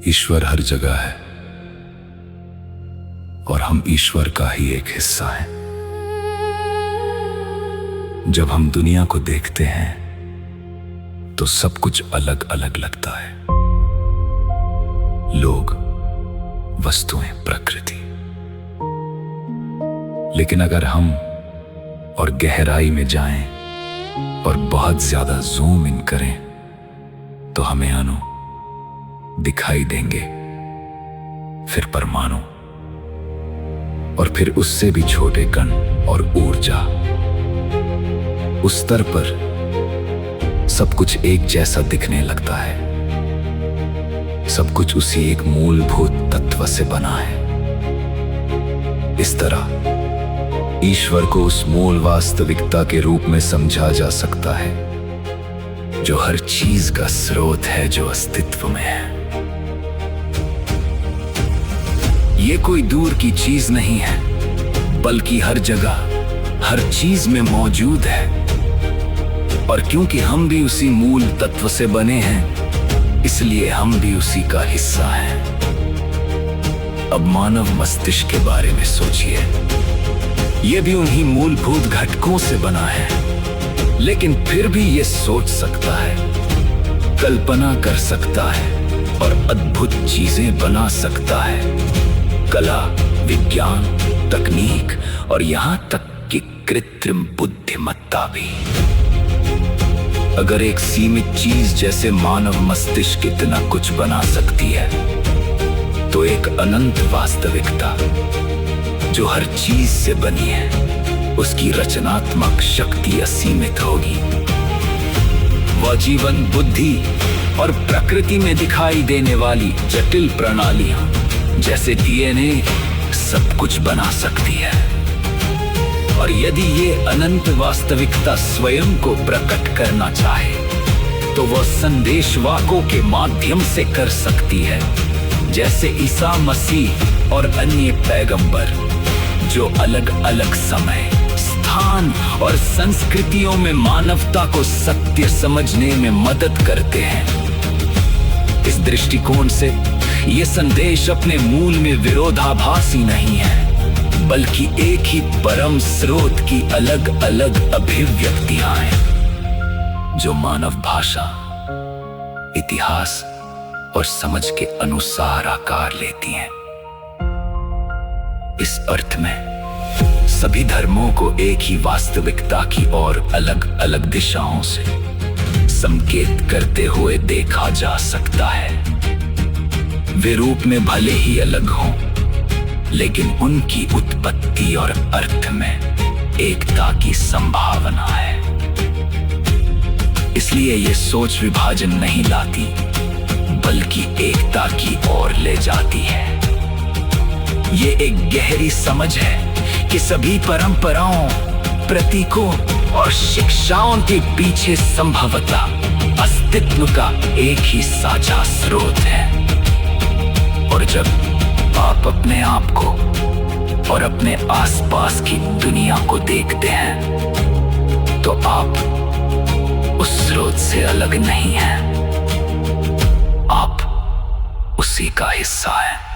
ईश्वर हर जगह है और हम ईश्वर का ही एक हिस्सा हैं। जब हम दुनिया को देखते हैं तो सब कुछ अलग अलग लगता है। लोग, वस्तुएं, प्रकृति। लेकिन अगर हम और गहराई में जाएं और बहुत ज्यादा जूम इन करें तो हमें अणु दिखाई देंगे, फिर परमाणु, और फिर उससे भी छोटे कण और ऊर्जा। उस स्तर पर सब कुछ एक जैसा दिखने लगता है। सब कुछ उसी एक मूलभूत तत्व से बना है। इस तरह ईश्वर को उस मूल वास्तविकता के रूप में समझा जा सकता है जो हर चीज का स्रोत है, जो अस्तित्व में है। ये कोई दूर की चीज नहीं है, बल्कि हर जगह, हर चीज में मौजूद है। और क्योंकि हम भी उसी मूल तत्व से बने हैं, इसलिए हम भी उसी का हिस्सा हैं। अब मानव मस्तिष्क के बारे में सोचिए। यह भी उन्हीं मूलभूत घटकों से बना है, लेकिन फिर भी ये सोच सकता है, कल्पना कर सकता है और अद्भुत चीजें बना सकता है। कला, विज्ञान, तकनीक और यहां तक कि कृत्रिम बुद्धिमत्ता भी। अगर एक सीमित चीज जैसे मानव मस्तिष्क इतना कुछ बना सकती है, तो एक अनंत वास्तविकता जो हर चीज से बनी है, उसकी रचनात्मक शक्ति असीमित होगी। वह जीवन, बुद्धि और प्रकृति में दिखाई देने वाली जटिल प्रणालियां जैसे डीएनए सब कुछ बना सकती है। और यदि ये अनंत वास्तविकता स्वयं को प्रकट करना चाहे, तो वह संदेशवाहकों के माध्यम से कर सकती है, जैसे ईसा मसीह और अन्य पैगंबर, जो अलग अलग समय, स्थान और संस्कृतियों में मानवता को सत्य समझने में मदद करते हैं। इस दृष्टिकोण से ये संदेश अपने मूल में विरोधाभासी नहीं है, बल्कि एक ही परम स्रोत की अलग अलग अभिव्यक्तियां हैं, जो मानव भाषा, इतिहास और समझ के अनुसार आकार लेती हैं। इस अर्थ में सभी धर्मों को एक ही वास्तविकता की ओर अलग अलग दिशाओं से संकेत करते हुए देखा जा सकता है। वे रूप में भले ही अलग हों, लेकिन उनकी उत्पत्ति और अर्थ में एकता की संभावना है। इसलिए ये सोच विभाजन नहीं लाती, बल्कि एकता की ओर ले जाती है। ये एक गहरी समझ है कि सभी परंपराओं, प्रतीकों और शिक्षाओं के पीछे संभवतः अस्तित्व का एक ही साझा स्रोत है। और जब आप अपने आप को और अपने आसपास की दुनिया को देखते हैं, तो आप उस स्रोत से अलग नहीं हैं। आप उसी का हिस्सा हैं।